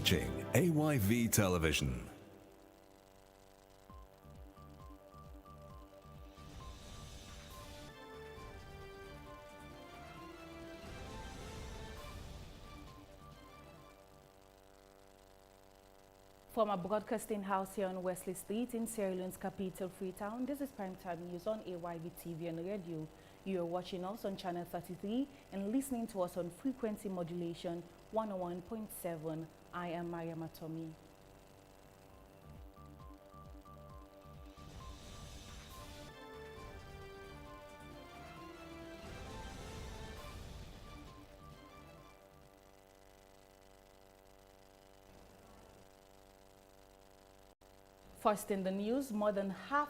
watching AYV Television. From our broadcasting house here on Wesley Street in Sierra Leone's capital, Freetown, this is Primetime News on AYV TV and radio. You are watching us on channel 33 and listening to us on frequency modulation 101.7. I am Mariam Atomi. First in the news, more than half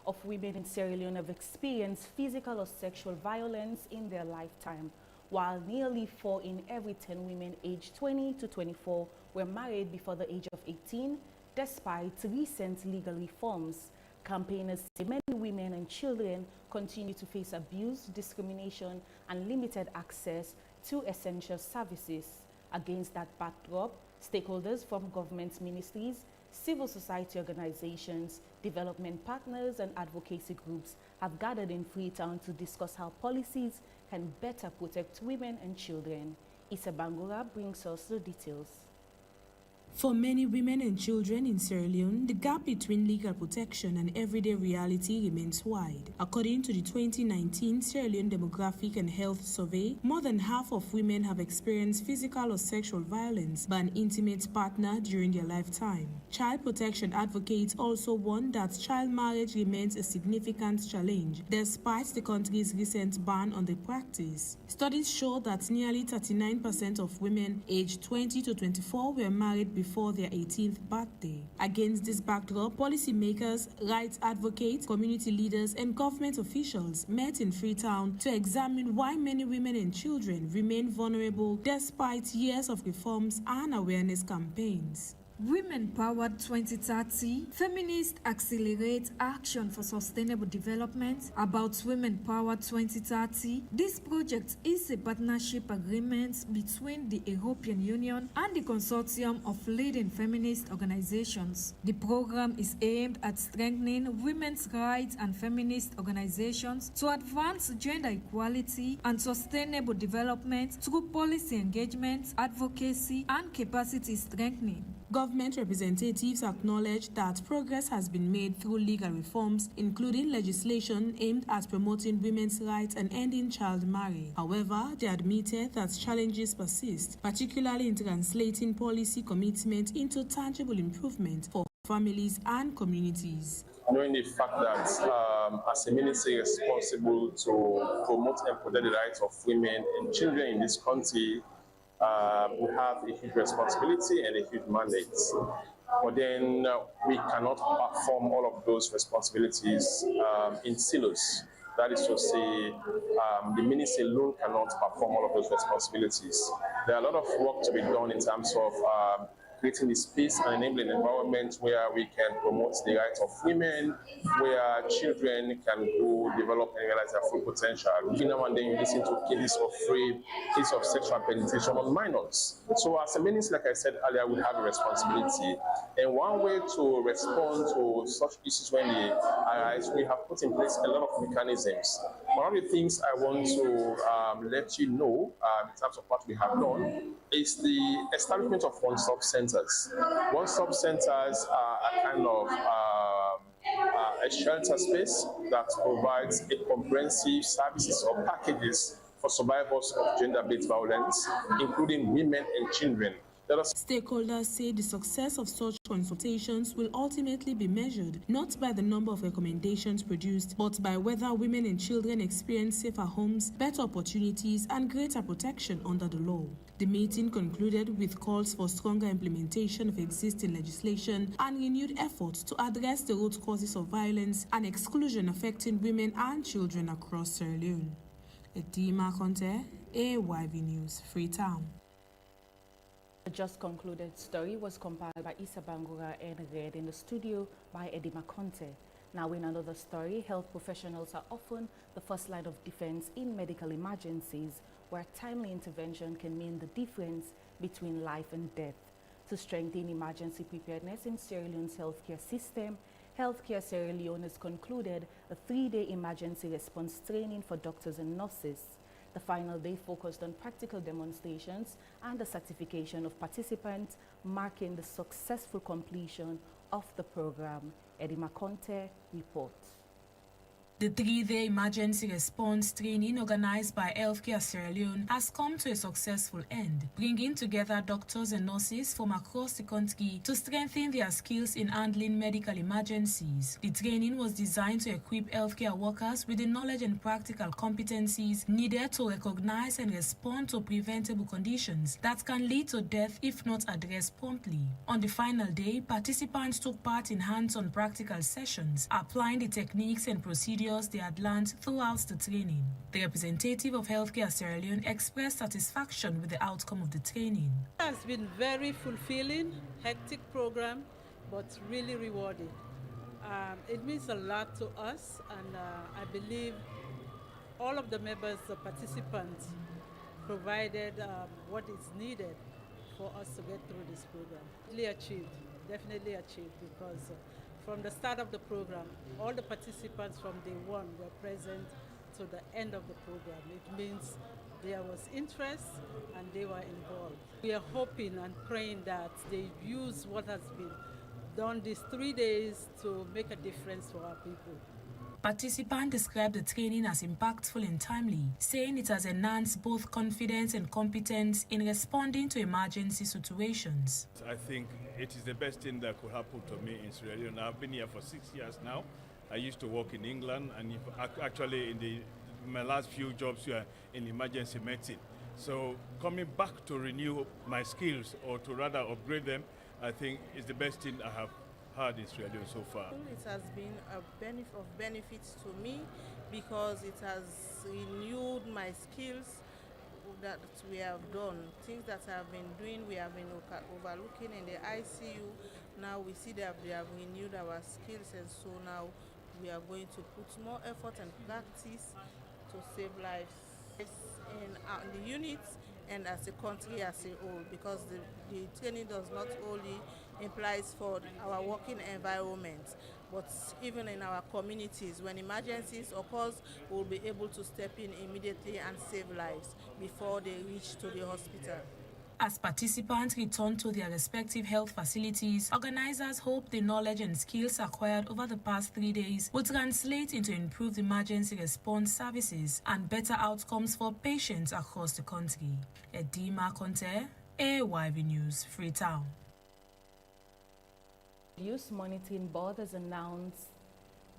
of women in Sierra Leone have experienced physical or sexual violence in their lifetime, while nearly 4 in every 10 women aged 20 to 24 were married before the age of 18, despite recent legal reforms. Campaigners say many women and children continue to face abuse, discrimination, and limited access to essential services. Against that backdrop, stakeholders from government ministries, civil society organizations, development partners, and advocacy groups have gathered in Freetown to discuss how policies can better protect women and children. Issa Bangura brings us the details. For many women and children in Sierra Leone, the gap between legal protection and everyday reality remains wide. According to the 2019 Sierra Leone Demographic and Health Survey, more than half of women have experienced physical or sexual violence by an intimate partner during their lifetime. Child protection advocates also warn that child marriage remains a significant challenge, despite the country's recent ban on the practice. Studies show that nearly 39% of women aged 20 to 24 were married before their 18th birthday. Against this backdrop, policymakers, rights advocates, community leaders, and government officials met in Freetown to examine why many women and children remain vulnerable despite years of reforms and awareness campaigns. Women Powered 2030, Feminists Accelerate Action for Sustainable Development. About Women Powered 2030, this project is a partnership agreement between the European Union and the consortium of leading feminist organizations. The program is aimed at strengthening women's rights and feminist organizations to advance gender equality and sustainable development through policy engagement, advocacy, and capacity strengthening. Government representatives acknowledge that progress has been made through legal reforms, including legislation aimed at promoting women's rights and ending child marriage. However, they admitted that challenges persist, particularly in translating policy commitment into tangible improvement for families and communities. Knowing the fact that as a ministry responsible to promote and protect the rights of women and children in this country, we have a huge responsibility and a huge mandate. But then we cannot perform all of those responsibilities in silos. That is to say, the ministry alone cannot perform all of those responsibilities. There are a lot of work to be done in terms of creating the space and enabling environment where we can promote the rights of women, where children can go develop and realize their full potential. Now and then you listen to cases of rape, cases of sexual penetration on minors. So as a minister, like I said earlier, we have a responsibility. And one way to respond to such issues when they arise, we have put in place a lot of mechanisms. One of the things I want to let you know in terms of what we have done is the establishment of one-stop centers. One-stop centers are a kind of a shelter space that provides a comprehensive services or packages for survivors of gender-based violence, including women and children. Stakeholders say the success of such consultations will ultimately be measured not by the number of recommendations produced, but by whether women and children experience safer homes, better opportunities, and greater protection under the law. The meeting concluded with calls for stronger implementation of existing legislation and renewed efforts to address the root causes of violence and exclusion affecting women and children across Sierra Leone. Edima Conte, AYV News, Freetown. The just concluded story was compiled by Issa Bangura and read in the studio by Edima Conte. Now in another story, health professionals are often the first line of defense in medical emergencies, where timely intervention can mean the difference between life and death. To strengthen emergency preparedness in Sierra Leone's healthcare system, Healthcare Sierra Leone has concluded a 3-day emergency response training for doctors and nurses. The final day focused on practical demonstrations and the certification of participants, marking the successful completion of the program. Eddie Maconte reports. The 3-day emergency response training organized by Healthcare Sierra Leone has come to a successful end, bringing together doctors and nurses from across the country to strengthen their skills in handling medical emergencies. The training was designed to equip healthcare workers with the knowledge and practical competencies needed to recognize and respond to preventable conditions that can lead to death if not addressed promptly. On the final day, participants took part in hands-on practical sessions, applying the techniques and procedures they had learned throughout the training. The representative of Healthcare Sierra Leone expressed satisfaction with the outcome of the training. It has been very fulfilling, hectic program, but really rewarding. It means a lot to us, and I believe all of the members, the participants, provided what is needed for us to get through this program. Definitely achieved, because from the start of the program, all the participants from day one were present to the end of the program. It means there was interest and they were involved. We are hoping and praying that they use what has been done these 3 days to make a difference for our people. Participants described the training as impactful and timely, saying it has enhanced both confidence and competence in responding to emergency situations. I think it is the best thing that could happen to me in Sierra Leone. I've been here for 6 years now. I used to work in England, and actually in my last few jobs were in emergency medicine. So coming back to renew my skills, or to rather upgrade them, I think is the best thing I have had in Sierra Leone so far. It has been a benefit to me, because it has renewed my skills that we have done. Things that I've been doing, we have been overlooking in the ICU. Now we see that we have renewed our skills, and so now we are going to put more effort and practice to save lives in the units and as a country as a whole, because the training does not only implies for our working environment, but even in our communities. When emergencies occurs, we'll be able to step in immediately and save lives before they reach to the hospital. As participants return to their respective health facilities, organizers hope the knowledge and skills acquired over the past 3 days will translate into improved emergency response services and better outcomes for patients across the country. Edima Conte, AYV News, Freetown. The Youth Monitoring Board has announced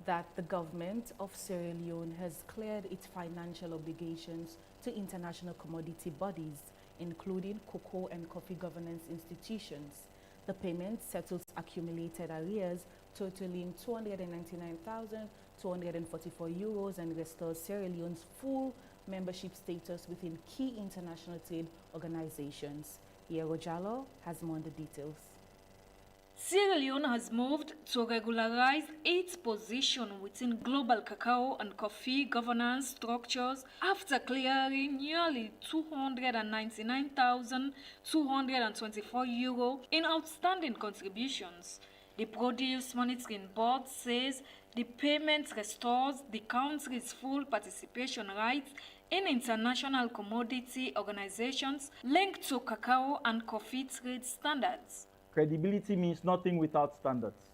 that the government of Sierra Leone has cleared its financial obligations to international commodity bodies, including cocoa and coffee governance institutions. The payment settles accumulated arrears totaling €299,244 and restores Sierra Leone's full membership status within key international trade organizations. Yero Jallo has more on the details. Sierra Leone has moved to regularize its position within global cacao and coffee governance structures after clearing nearly €299,224 in outstanding contributions. The Produce Monitoring Board says the payment restores the country's full participation rights in international commodity organizations linked to cacao and coffee trade standards. Credibility means nothing without standards.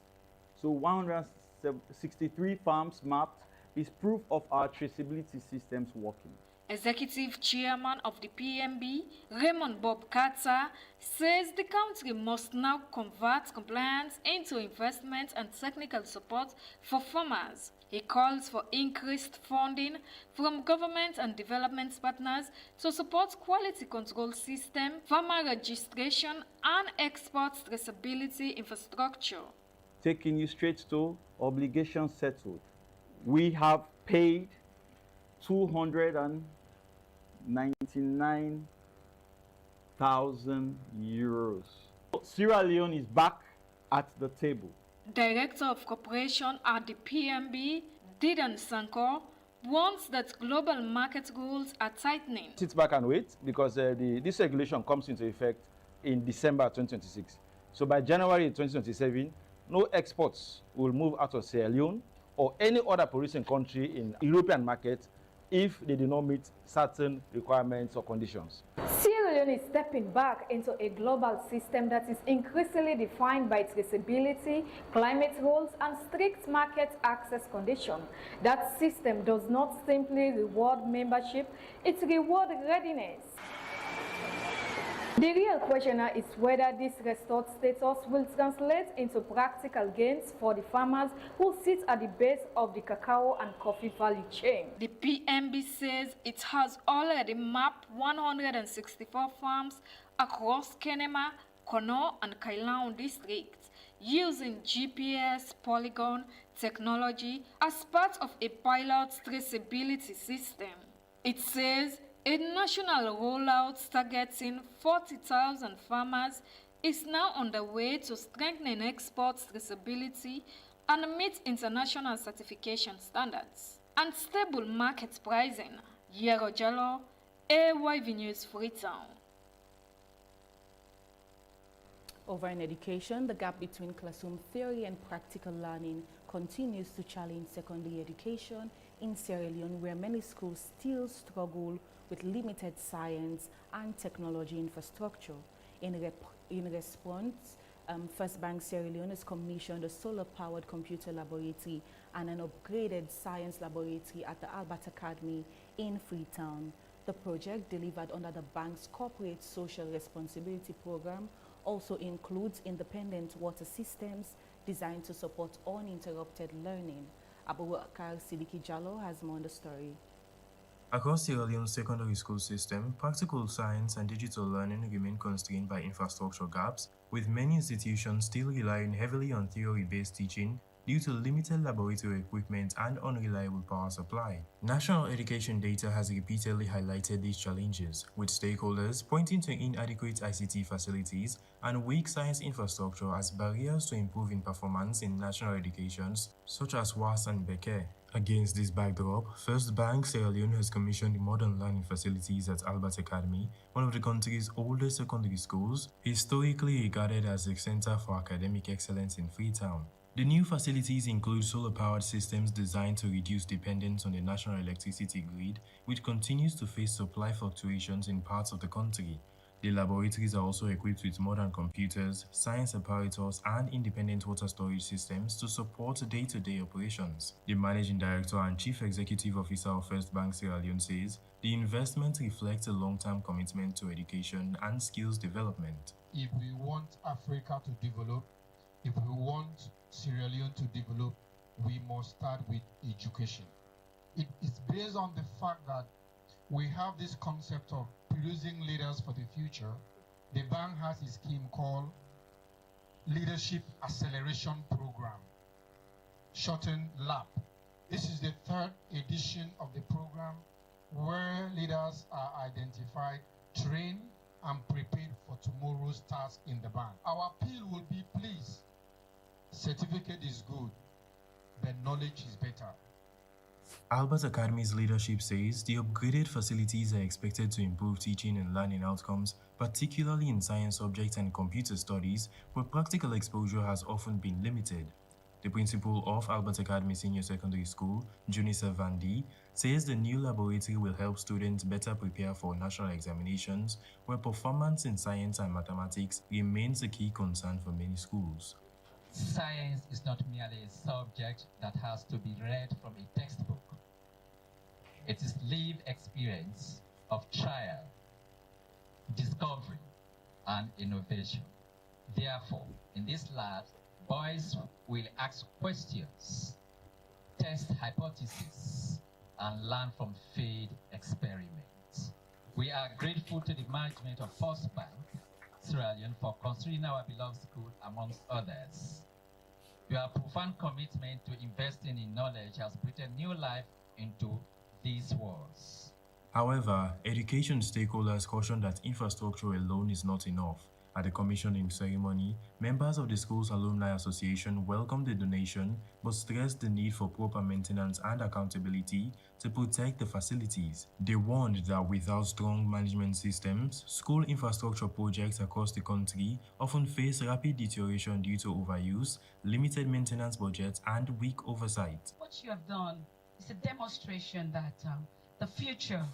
So 163 farms mapped is proof of our traceability systems working. Executive Chairman of the PMB, Raymond Bob Carter, says the country must now convert compliance into investment and technical support for farmers. He calls for increased funding from government and development partners to support quality control system, farmer registration, and export traceability infrastructure. Taking you straight to obligations settled. We have paid €299,000. Sierra Leone is back at the table. Director of Cooperation at the PMB, Didan Sankor, warns that global market rules are tightening. Sit back and wait, because this regulation comes into effect in December 2026. So by January 2027, no exports will move out of Sierra Leone or any other producing country in European market if they do not meet certain requirements or conditions. Sierra Leone is stepping back into a global system that is increasingly defined by traceability, climate rules, and strict market access conditions. That system does not simply reward membership, it rewards readiness. The real question now is whether this restored status will translate into practical gains for the farmers who sit at the base of the cacao and coffee value chain. The PMB says it has already mapped 164 farms across Kenema, Kono, and Kailaon districts using GPS polygon technology as part of a pilot traceability system. It says a national rollout targeting 40,000 farmers is now underway to strengthen export traceability and meet international certification standards and stable market pricing. Yero Jallo, AYV News, Freetown. Over in education, the gap between classroom theory and practical learning continues to challenge secondary education in Sierra Leone, where many schools still struggle with limited science and technology infrastructure. In response, First Bank Sierra Leone has commissioned a solar-powered computer laboratory and an upgraded science laboratory at the Albert Academy in Freetown. The project, delivered under the bank's corporate social responsibility program, also includes independent water systems designed to support uninterrupted learning. Abubakar Sidiki Jallo has more on the story. Across Sierra Leone's secondary school system, practical science and digital learning remain constrained by infrastructure gaps, with many institutions still relying heavily on theory-based teaching due to limited laboratory equipment and unreliable power supply. National education data has repeatedly highlighted these challenges, with stakeholders pointing to inadequate ICT facilities and weak science infrastructure as barriers to improving performance in national educations, such as WAS and Beke. Against this backdrop, First Bank Sierra Leone has commissioned modern learning facilities at Albert Academy, one of the country's oldest secondary schools, historically regarded as the center for academic excellence in Freetown. The new facilities include solar-powered systems designed to reduce dependence on the national electricity grid, which continues to face supply fluctuations in parts of the country. The laboratories are also equipped with modern computers, science apparatus, and independent water storage systems to support day-to-day operations. The Managing Director and Chief Executive Officer of First Bank Sierra Leone says the investment reflects a long-term commitment to education and skills development. If we want Africa to develop, if we want Sierra Leone to develop, we must start with education. It is based on the fact that we have this concept of producing leaders for the future. The bank has a scheme called Leadership Acceleration Program, shortened LAP. This is the third edition of the program where leaders are identified, trained, and prepared for tomorrow's task in the bank. Our appeal will be, please, certificate is good, but knowledge is better. Albert Academy's leadership says the upgraded facilities are expected to improve teaching and learning outcomes, particularly in science subjects and computer studies, where practical exposure has often been limited. The principal of Albert Academy Senior Secondary School, Junisa Vandi, says the new laboratory will help students better prepare for national examinations, where performance in science and mathematics remains a key concern for many schools. Science is not merely a subject that has to be read from a textbook. It is lived experience of trial, discovery, and innovation. Therefore, in this lab, boys will ask questions, test hypotheses, and learn from failed experiments. We are grateful to the management of First Bank Sierra Leone for considering our beloved school amongst others. Your profound commitment to investing in knowledge has breathed new life into these walls. However, education stakeholders caution that infrastructure alone is not enough, At the commissioning ceremony, members of the school's Alumni Association welcomed the donation but stressed the need for proper maintenance and accountability to protect the facilities. They warned that without strong management systems, school infrastructure projects across the country often face rapid deterioration due to overuse, limited maintenance budgets, and weak oversight. What you have done is a demonstration that the future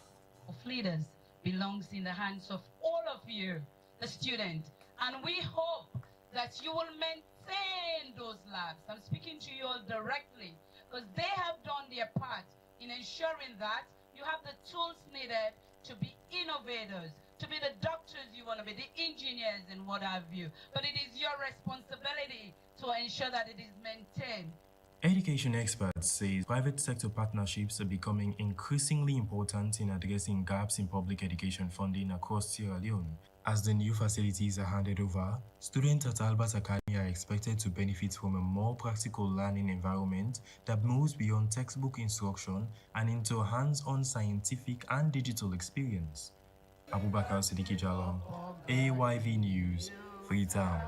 of leaders belongs in the hands of all of you, the students, and we hope that you will maintain those labs. I'm speaking to you all directly because they have done their part in ensuring that you have the tools needed to be innovators, to be the doctors you want to be, the engineers and what have you. But it is your responsibility to ensure that it is maintained. Education experts say private sector partnerships are becoming increasingly important in addressing gaps in public education funding across Sierra Leone. As the new facilities are handed over, students at Albert Academy are expected to benefit from a more practical learning environment that moves beyond textbook instruction and into a hands-on scientific and digital experience. Abubakar Siddiqui Jalon, AYV News, Freetown.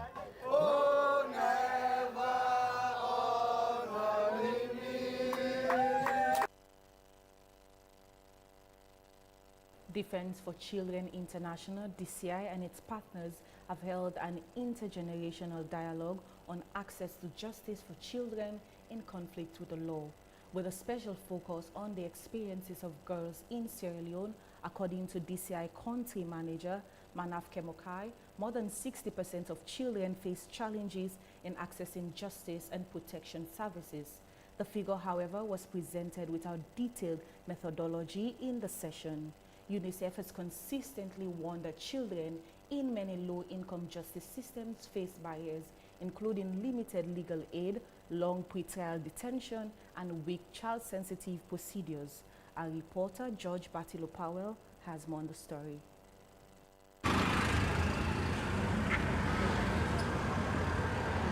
Defense for Children International, DCI, and its partners have held an intergenerational dialogue on access to justice for children in conflict with the law, with a special focus on the experiences of girls in Sierra Leone. According to DCI Country Manager Manaf Kemokai, more than 60% of children face challenges in accessing justice and protection services. The figure, however, was presented without detailed methodology in the session. UNICEF has consistently warned that children in many low-income justice systems face barriers, including limited legal aid, long pretrial detention, and weak child-sensitive procedures. Our reporter, George Bartilo Powell, has more on the story.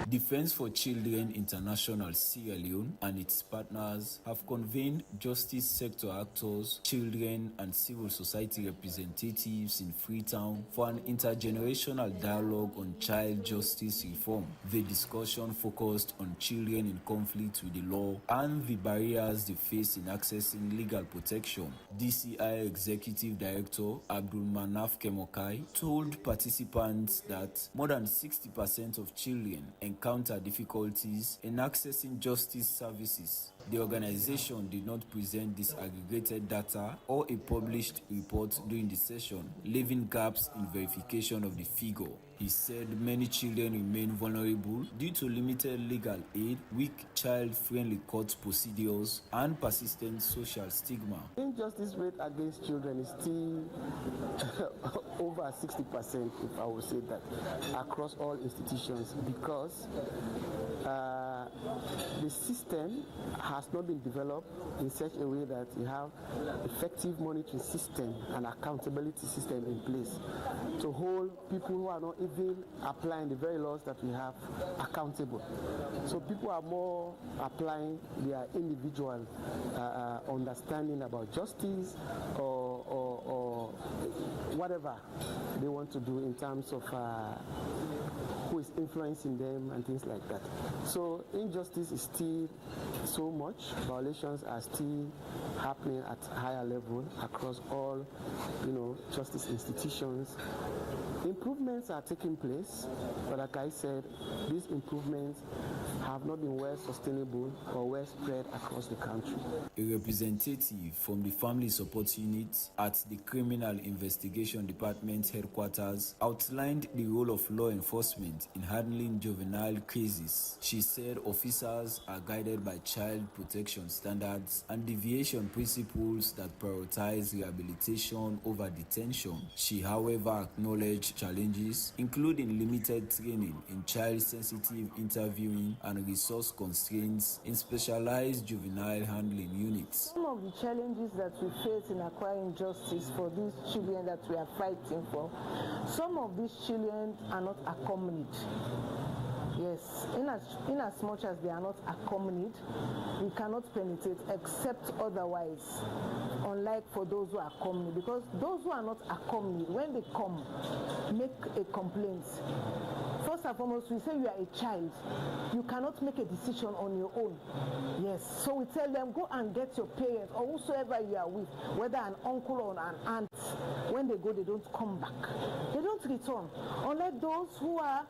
Defense for Children International Sierra Leone and its partners have convened justice sector actors, children and civil society representatives in Freetown for an intergenerational dialogue on child justice reform. The discussion focused on children in conflict with the law and the barriers they face in accessing legal protection. DCI Executive Director Abdul Manaf Kemokai told participants that more than 60% of children encounter difficulties in accessing justice services. The organization did not present disaggregated data or a published report during the session, leaving gaps in verification of the figure. He said many children remain vulnerable due to limited legal aid, weak child-friendly court procedures, and persistent social stigma. Injustice rate against children is still over 60%, if I would say that, across all institutions, because the system has not been developed in such a way that you have effective monitoring system and accountability system in place to hold people who are not even applying the very laws that we have accountable. So people are more applying their individual understanding about justice or whatever they want to do in terms of who is influencing them and things like that. So injustice is still so much. Violations are still happening at higher level across all, justice institutions. Improvements are taking place, but like I said, these improvements have not been well sustainable or well spread across the country. A representative from the Family Support Unit at the Criminal Investigation Department headquarters outlined the role of law enforcement in handling juvenile cases. She said officers are guided by child protection standards and deviation principles that prioritize rehabilitation over detention. She, however, acknowledged challenges, including limited training in child-sensitive interviewing and resource constraints in specialized juvenile handling units. Some of the challenges that we face in acquiring justice for these children that we are fighting for, some of these children are not accompanied. Yes, in as much as they are not accompanied, we cannot penetrate except otherwise, unlike for those who are accompanied. Because those who are not accompanied, when they come, make a complaint. First and foremost, we say you are a child. You cannot make a decision on your own. Yes, so we tell them, go and get your parents or whosoever you are with, whether an uncle or an aunt. When they go, they don't come back. They don't return. Unlike those who are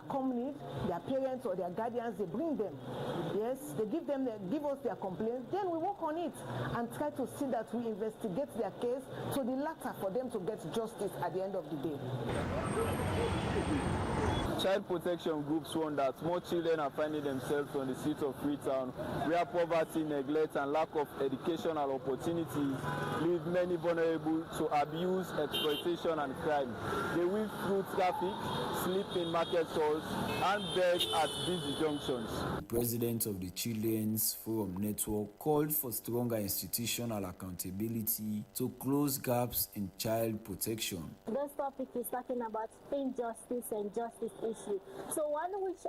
accompanied, their parents or their guardians, they bring them. Yes, they give us their complaints. Then we work on it and try to see that we investigate their case to the latter for them to get justice at the end of the day. Child protection groups warn that more children are finding themselves on the streets of Freetown, where poverty, neglect, and lack of educational opportunities leave many vulnerable to abuse, exploitation, and crime. They weave through traffic, sleep in market stalls, and beg at busy junctions. The president of the Children's Forum Network called for stronger institutional accountability to close gaps in child protection. This topic is talking about injustice and justice issue. So one which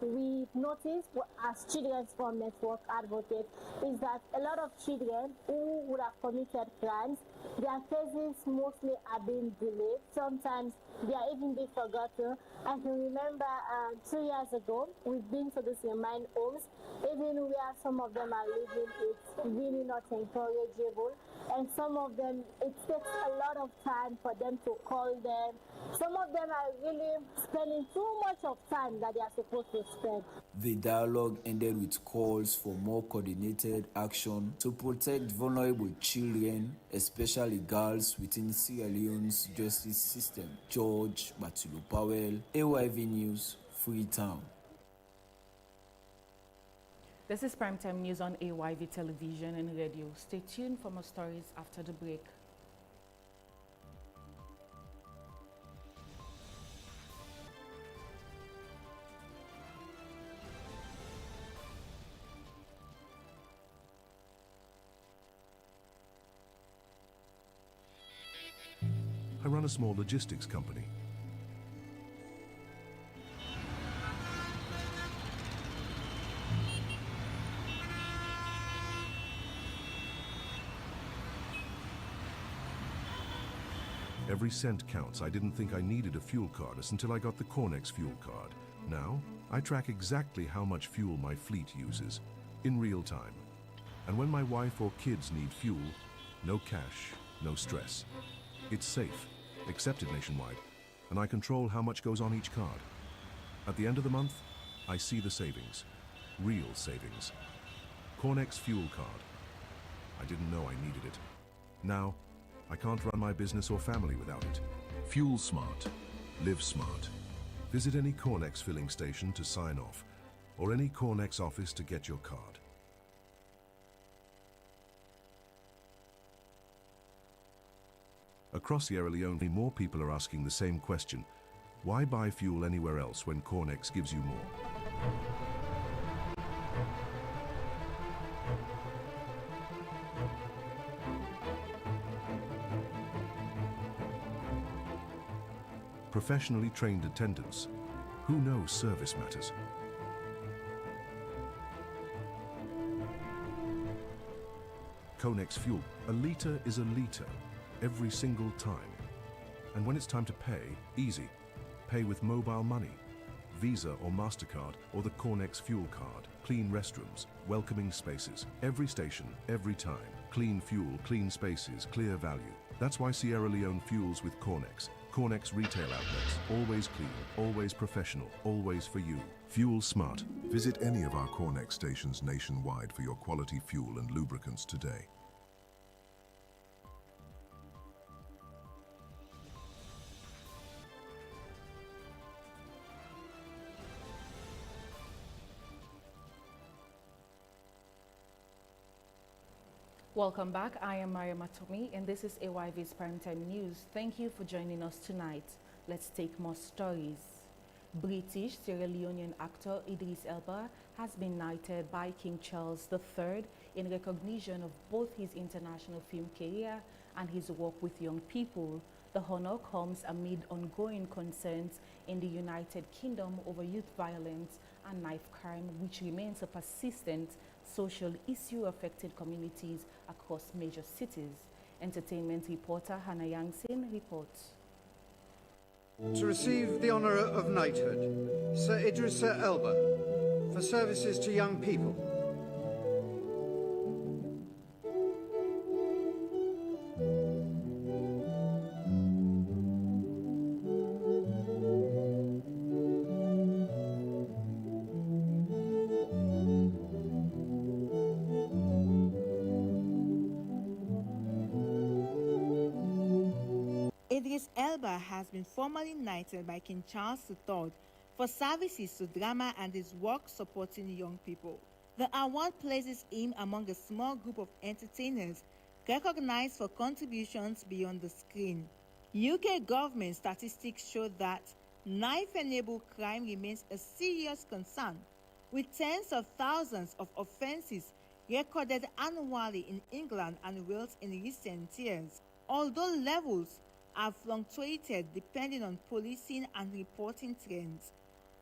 we noticed as Children's Forum Network advocates is that a lot of children who would have committed crimes, their cases mostly are being delayed. Sometimes they are even being forgotten. I can remember 2 years ago, we've been to these remand homes, even where some of them are living, it's really not encourageable. And some of them, it takes a lot of time for them to call them. Some of them are really spending too much of time that they are supposed to spend. The dialogue ended with calls for more coordinated action to protect vulnerable children, especially girls within Sierra Leone's justice system. George Batulu Powell, AYV News, Freetown. This is Primetime News on AYV Television and Radio. Stay tuned for more stories after the break. I run a small logistics company. Every cent counts. I didn't think I needed a fuel card until I got the Cornex fuel card. Now, I track exactly how much fuel my fleet uses, in real time. And when my wife or kids need fuel, no cash, no stress. It's safe, accepted nationwide, and I control how much goes on each card. At the end of the month, I see the savings, real savings. Cornex fuel card. I didn't know I needed it. Now, I can't run my business or family without it. Fuel smart. Live smart. Visit any Cornex filling station to sign off, or any Cornex office to get your card. Across Sierra Leone, more people are asking the same question. Why buy fuel anywhere else when Cornex gives you more? Professionally trained attendants who know service matters. Cornex fuel. A litre is a litre, every single time. And when it's time to pay, easy. Pay with mobile money, Visa or MasterCard, or the Cornex fuel card. Clean restrooms, welcoming spaces. Every station, every time. Clean fuel, clean spaces, clear value. That's why Sierra Leone fuels with Cornex. Cornex retail outlets, always clean, always professional, always for you. Fuel smart. Visit any of our Cornex stations nationwide for your quality fuel and lubricants today. Welcome back. I am Maria Matomi, and this is AYV's Primetime News. Thank you for joining us tonight. Let's take more stories. British Sierra Leonean actor Idris Elba has been knighted by King Charles III in recognition of both his international film career and his work with young people. The honor comes amid ongoing concerns in the United Kingdom over youth violence and knife crime, which remains a persistent social issue affecting communities across major cities. Entertainment reporter Hannah Yangsin reports. To receive the honour of knighthood, Sir Idrissa Elba, for services to young people. Idris Elba has been formally knighted by King Charles III for services to drama and his work supporting young people. The award places him among a small group of entertainers recognized for contributions beyond the screen. UK government statistics show that knife-enabled crime remains a serious concern, with tens of thousands of offences recorded annually in England and Wales in recent years. Although levels have fluctuated depending on policing and reporting trends,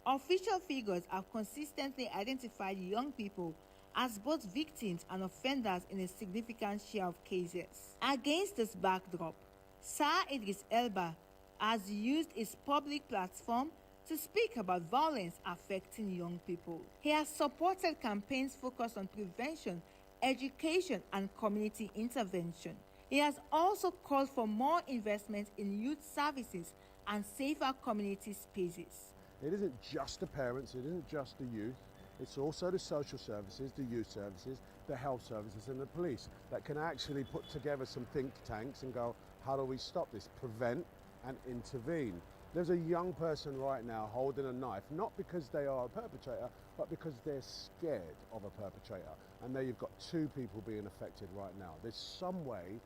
official figures have consistently identified young people as both victims and offenders in a significant share of cases. Against this backdrop, Sir Idris Elba has used his public platform to speak about violence affecting young people. He has supported campaigns focused on prevention, education, and community intervention. He has also called for more investment in youth services and safer community spaces. It isn't just the parents, it isn't just the youth, it's also the social services, the youth services, the health services and the police that can actually put together some think tanks and go, how do we stop this? Prevent and intervene. There's a young person right now holding a knife, not because they are a perpetrator, but because they're scared of a perpetrator. And there you've got two people being affected right now. There's some way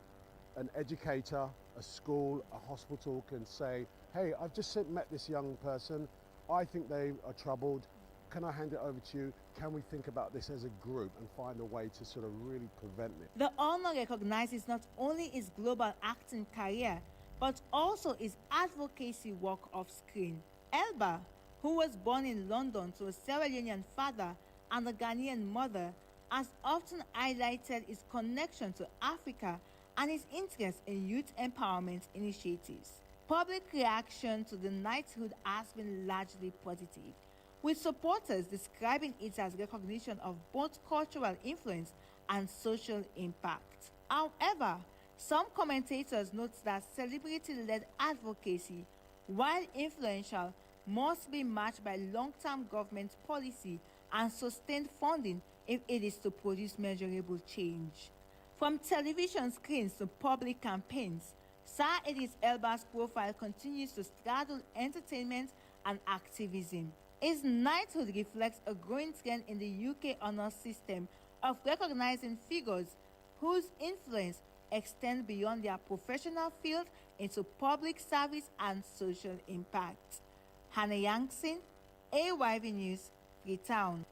an educator, a school, a hospital can say, hey, I've just met this young person, I think they are troubled, can I hand it over to you? Can we think about this as a group and find a way to sort of really prevent it? The honor recognizes not only his global acting career, but also his advocacy work off-screen. Elba, who was born in London to a Sierra Leonean father and a Ghanaian mother, has often highlighted his connection to Africa and his interest in youth empowerment initiatives. Public reaction to the knighthood has been largely positive, with supporters describing it as recognition of both cultural influence and social impact. However, some commentators note that celebrity-led advocacy, while influential, must be matched by long-term government policy and sustained funding if it is to produce measurable change. From television screens to public campaigns, Sir Idris Elba's profile continues to straddle entertainment and activism. His knighthood reflects a growing trend in the UK honour system of recognizing figures whose influence extends beyond their professional field into public service and social impact. Hannah Yangsin, AYV News, Freetown.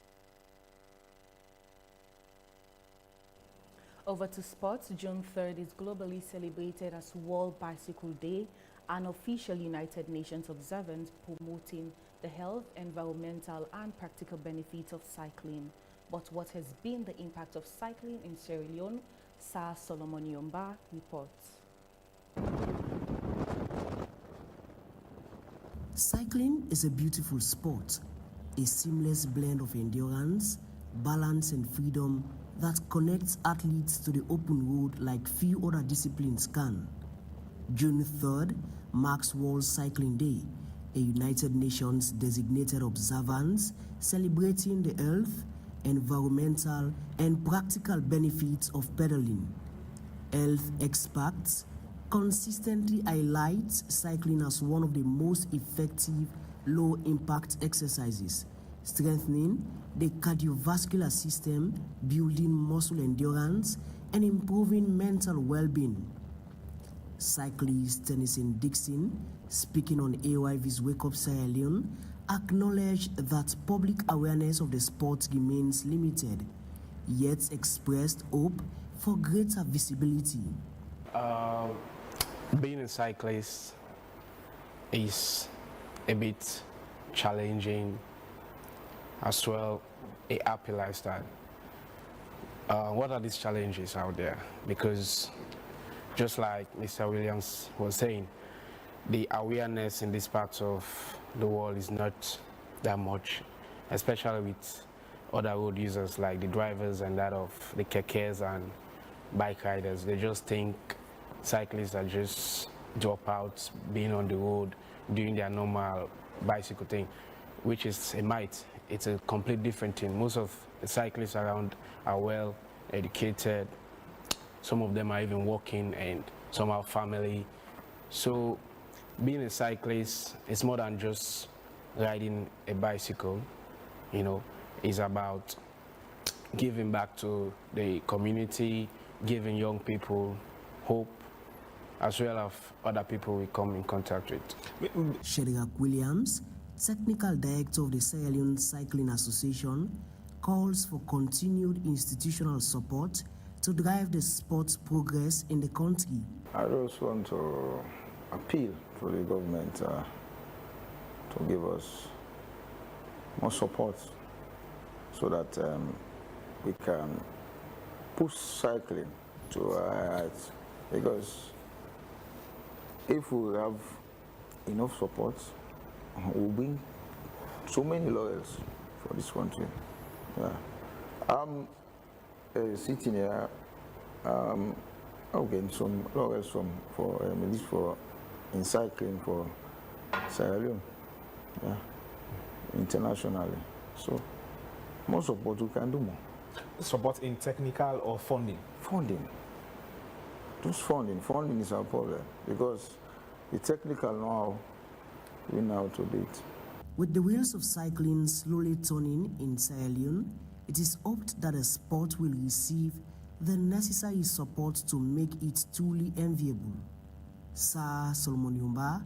Over to sports. June 3rd is globally celebrated as World Bicycle Day, an official United Nations observance promoting the health, environmental and practical benefits of cycling. But what has been the impact of cycling in Sierra Leone? Sir Solomon Yomba reports. Cycling is a beautiful sport, a seamless blend of endurance, balance and freedom that connects athletes to the open road like few other disciplines can. June 3rd marks World Cycling Day, a United Nations designated observance celebrating the health, environmental and practical benefits of pedaling. Health experts consistently highlight cycling as one of the most effective low-impact exercises, strengthening the cardiovascular system, building muscle endurance, and improving mental well-being. Cyclist Tennyson Dixon, speaking on AYV's Wake Up Sierra Leone, acknowledged that public awareness of the sport remains limited, yet expressed hope for greater visibility. Being a cyclist is a bit challenging, as well a happy lifestyle. What are these challenges out there? Because just like Mr. Williams was saying, the awareness in this part of the world is not that much, especially with other road users like the drivers and that of the kekes and bike riders. They just think cyclists are just dropouts, being on the road, doing their normal bicycle thing, which is a myth. It's a complete different thing. Most of the cyclists around are well educated. Some of them are even working, and some have family. So being a cyclist is more than just riding a bicycle. You know, it's about giving back to the community, giving young people hope, as well as other people we come in contact with. Shedrack Williams, Technical Director of the Sierra Leone Cycling Association, calls for continued institutional support to drive the sport's progress in the country. I just want to appeal to the government to give us more support so that we can push cycling to a heights. Because if we have enough support, we'll bring so many lawyers for this country. Yeah. I'm sitting here, I'm getting some lawyers in cycling for Sierra Leone, yeah, internationally. So more support, we can do more. Support in technical or funding? Funding. Just funding. Funding is our problem because the technical know-how, we know how to do it. With the wheels of cycling slowly turning in Sierra Leone, it is hoped that the sport will receive the necessary support to make it truly enviable. Sir Solomon Yumba,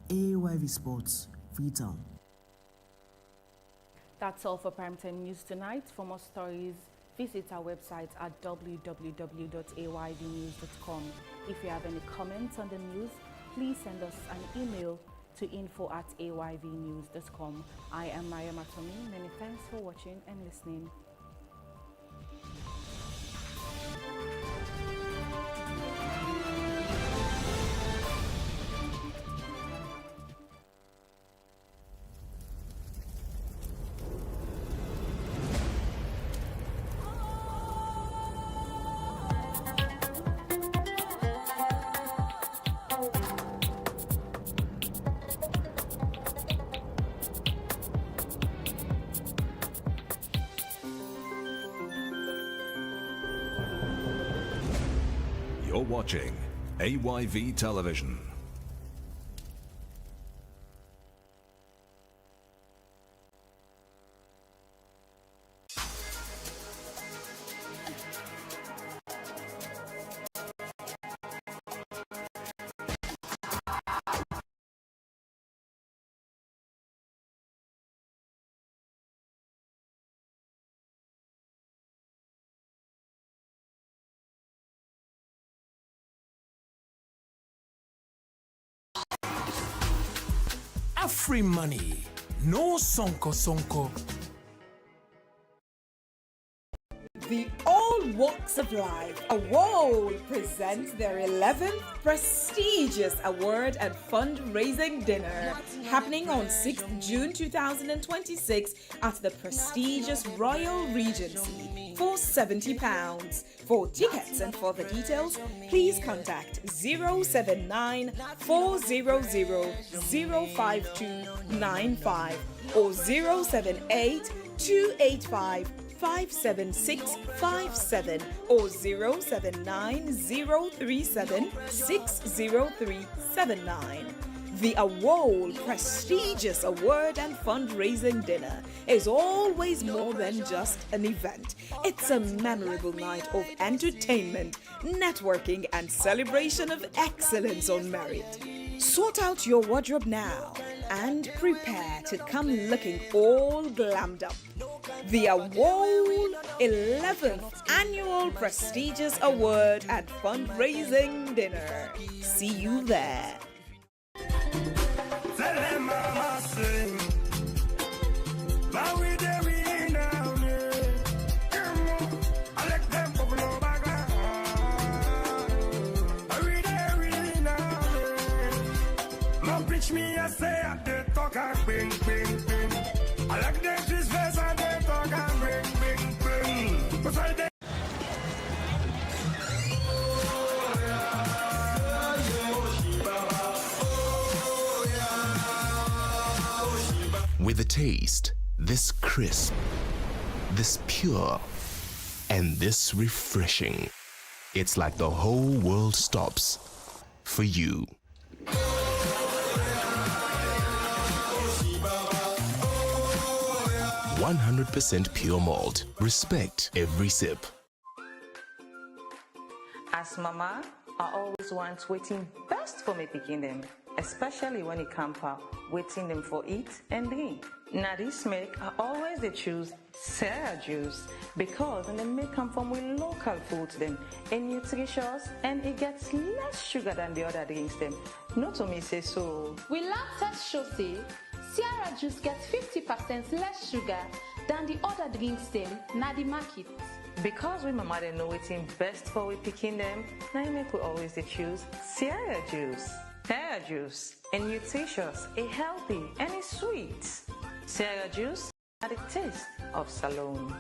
AYV Sports, Freetown. That's all for Primetime News tonight. For more stories, visit our website at www.ayvnews.com. If you have any comments on the news, please send us an email to info@ayvnews.com. I am Maya Matomi. Many thanks for watching and listening. You're watching AYV Television. Free money, no sonko. The All Walks of Life Award presents their 11th prestigious award and fundraising dinner, happening on 6th June 2026 at the prestigious Royal Regency for £70. For tickets and further details, please contact 079 400 05295 or 078 285 57657 or 079-037-60379. The AWOL prestigious award and fundraising dinner is always more than just an event. It's a memorable night of entertainment, networking, and celebration of excellence on merit. Sort out your wardrobe now and prepare to come looking all glammed up. The AWOL 11th Annual Prestigious Award and Fundraising Dinner. See you there. Me, I say I did talk and bring, bring, bring. I like them this verse and they talk and bring, bring, bring. Cause I did. With a taste this crisp, this pure, and this refreshing, it's like the whole world stops for you. 100% pure malt. Respect every sip. As mama, I always want waiting best for me picking them, especially when it comes out waiting them for eat and drink. Now this make I always they choose Sarah juice because and the milk come from with local foods them and nutritious and it gets less sugar than the other drinks them. Not to me say so. We lab test show say Sierra juice gets 50% less sugar than the other drinks them na the market. Because we mama they know waiting best for we picking them, now you make we always they choose Sierra juice. Sierra juice and nutritious, a healthy and it's sweet. Sierra juice had the taste of Salome.